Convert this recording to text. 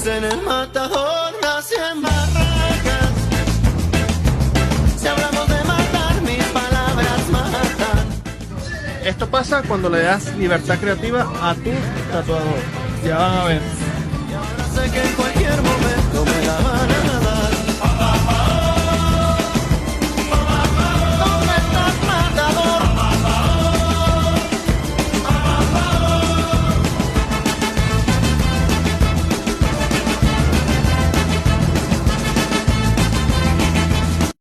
En el matador nacen barracas. Si hablamos de matar, mis palabras matan. Esto pasa cuando le das libertad creativa a tu tatuador. Ya van a ver. Y ahora sé que en cualquier momento